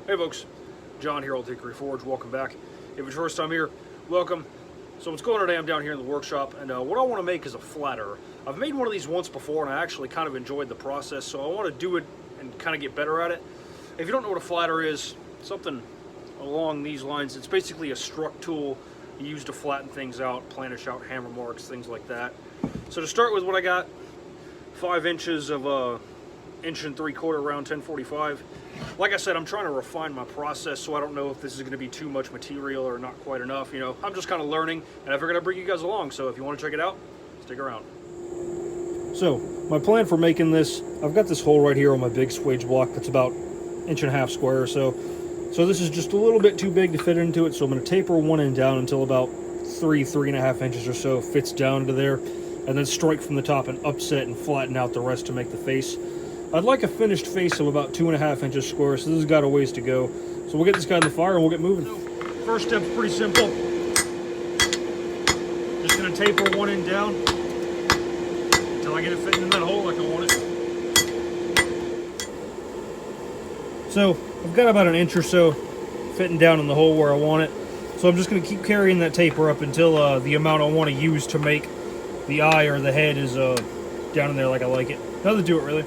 Hey folks, John here, Old Hickory Forge. Welcome back. If it's your first time here, welcome. So what's going on today? I'm down here in the workshop, and what I want to make is a flat earth. I've made one of these once before, and I actually kind of enjoyed the process, so I want to do it and kind of get better at it. If you don't know what a flat earth is, something along these lines. It's basically a struck tool you use to flatten things out, planish out hammer marks, things like that. So to start with, what I got, 5 inches of 1 3/4 round 1045. Like I said, I'm trying to refine my process, so I don't know if this is going to be too much material or not quite enough. You know, I'm just kind of learning, and I figured I'd bring you guys along. So if you want to check it out, stick around. So my plan for making this, I've got this hole right here on my big swage block that's about 1.5 inches square or so. So this is just a little bit too big to fit into it, so I'm going to taper one end down until about 3.5 inches or so fits down into there, and then strike from the top and upset and flatten out the rest to make the face. I'd like a finished face of about 2.5 inches square, so this has got a ways to go. So we'll get this guy in the fire and we'll get moving. So, first step's pretty simple. Just going to taper one end down until I get it fitting in that hole like I want it. So I've got about 1 inch or so fitting down in the hole where I want it. So I'm just going to keep carrying that taper up until the amount I want to use to make the eye or the head is down in there like I like it. Nothing to do it really.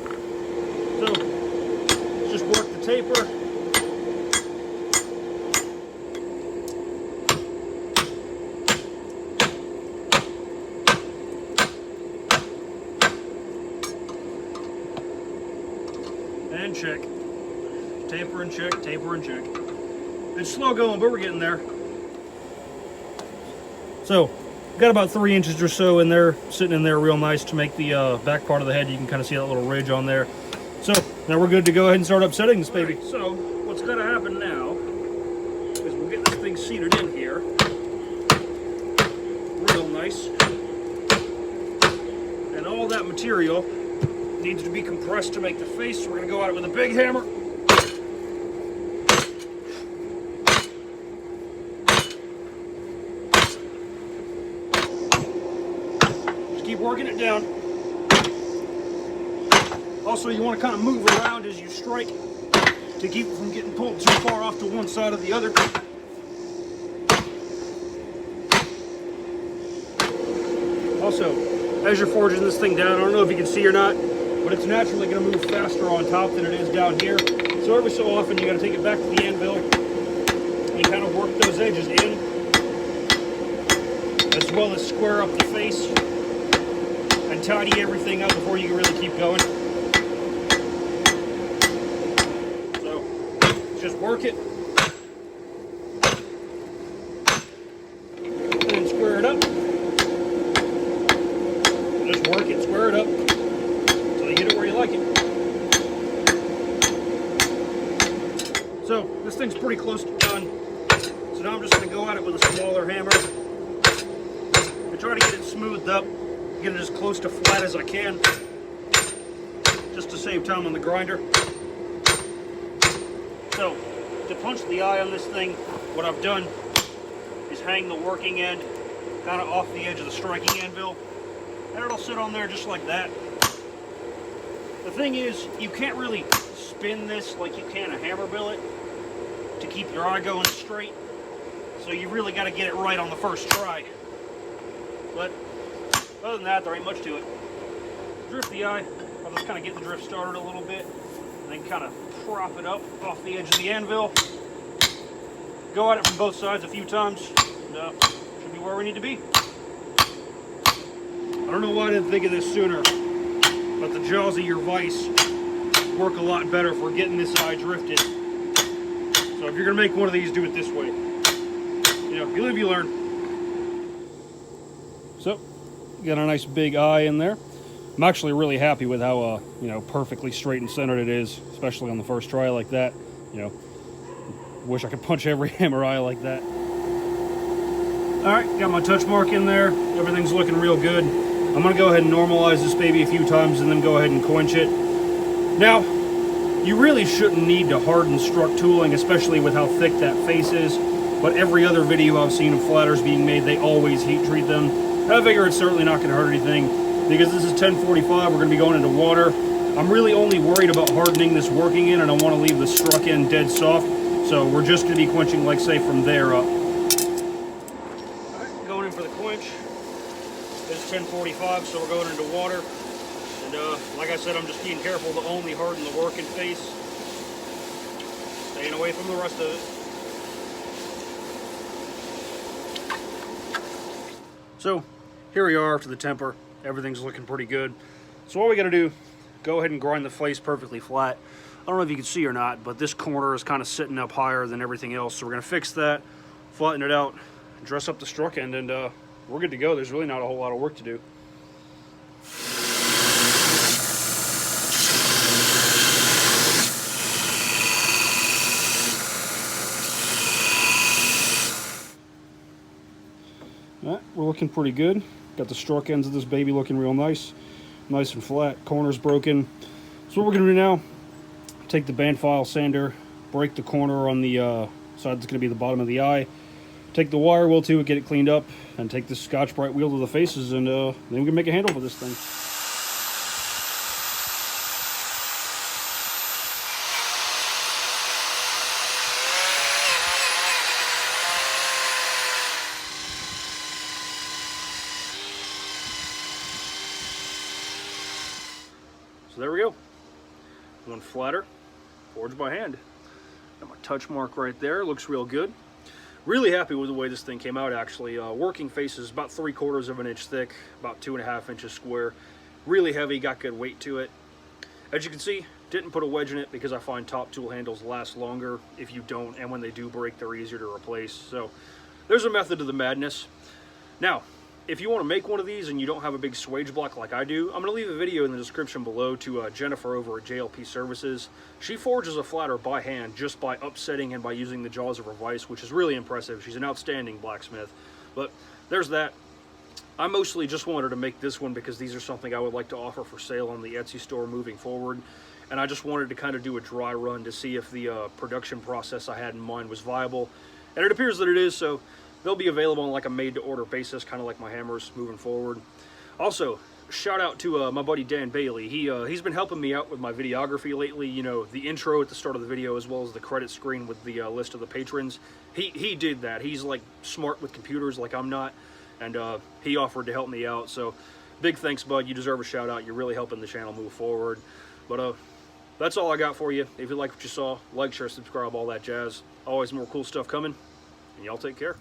So let's just work the taper. And check. Taper and check, taper and check. It's slow going, but we're getting there. So, got about 3 inches or so in there, sitting in there real nice to make the back part of the head. You can kind of see that little ridge on there. So, now we're good to go ahead and start upsetting this baby. Right, so, what's going to happen now is we'll get this thing seated in here. Real nice. And all that material needs to be compressed to make the face, so we're going to go at it with a big hammer. Just keep working it down. Also, you want to kind of move around as you strike to keep it from getting pulled too far off to one side or the other. Also, as you're forging this thing down, I don't know if you can see or not, but it's naturally going to move faster on top than it is down here. So every so often you got to take it back to the anvil and kind of work those edges in, as well as square up the face and tidy everything up before you can really keep going. So just work it and then square it up. Just work it, square it up until you get it where you like it. So this thing's pretty close to done. So now I'm just going to go at it with a smaller hammer and try to get it smoothed up, get it as close to flat as I can, just to save time on the grinder. So to punch the eye on this thing, what I've done is hang the working end kind of off the edge of the striking anvil, and it'll sit on there just like that. The thing is, you can't really spin this like you can a hammer billet to keep your eye going straight, so you really got to get it right on the first try. But other than that, there ain't much to it. Drift the eye, I'll just kind of get the drift started a little bit, and then kind of prop it up off the edge of the anvil. Go at it from both sides a few times, and should be where we need to be. I don't know why I didn't think of this sooner, but the jaws of your vise work a lot better for getting this eye drifted. So if you're going to make one of these, do it this way. You know, if you live, you learn. So, got a nice big eye in there. I'm actually really happy with how, you know, perfectly straight and centered it is, especially on the first try like that. You know, wish I could punch every hammer eye like that. All right, got my touch mark in there. Everything's looking real good. I'm going to go ahead and normalize this baby a few times and then go ahead and quench it. Now, you really shouldn't need to harden struck tooling, especially with how thick that face is. But every other video I've seen of flat earths being made, they always heat treat them. I figure it's certainly not going to hurt anything. Because this is 1045, we're going to be going into water. I'm really only worried about hardening this working end, and I want to leave the struck end dead soft. So we're just going to be quenching, like say, from there up. All right, going in for the quench. It's 10:45, so we're going into water. And like I said, I'm just being careful to only harden the working face, staying away from the rest of it. So here we are after the temper. Everything's looking pretty good. So what we got to do, go ahead and grind the face perfectly flat. I don't know if you can see or not, but this corner is kind of sitting up higher than everything else. So we're going to fix that, flatten it out, dress up the struck end, and we're good to go. There's really not a whole lot of work to do. All right, we're looking pretty good. Got the struck ends of this baby looking real nice. Nice and flat. Corner's broken. So what we're going to do now, take the band file sander, break the corner on the side that's going to be the bottom of the eye. Take the wire wheel to it, get it cleaned up, and take this Scotch-Brite wheel to the faces, and then we can make a handle for this thing. So there we go. One flatter, forged by hand. Got my touch mark right there, looks real good. Really happy with the way this thing came out, actually. Working face is about 3/4 of an inch thick, about 2.5 inches square. Really heavy, got good weight to it. As you can see, didn't put a wedge in it because I find top tool handles last longer if you don't, and when they do break, they're easier to replace. So there's a method to the madness. Now, if you want to make one of these and you don't have a big swage block like I do, I'm going to leave a video in the description below to Jennifer over at JLP Services. She forges a flatter by hand just by upsetting and by using the jaws of her vise, which is really impressive. She's an outstanding blacksmith. But there's that. I mostly just wanted to make this one because these are something I would like to offer for sale on the Etsy store moving forward. And I just wanted to kind of do a dry run to see if the production process I had in mind was viable. And it appears that it is, so they'll be available on like a made-to-order basis, kind of like my hammers moving forward. Also, shout out to my buddy Dan Bailey. He's been helping me out with my videography lately. You know, the intro at the start of the video as well as the credit screen with the list of the patrons. He did that. He's like smart with computers like I'm not, and he offered to help me out. So big thanks, bud. You deserve a shout out. You're really helping the channel move forward. But that's all I got for you. If you like what you saw, like, share, subscribe, all that jazz. Always more cool stuff coming, and y'all take care.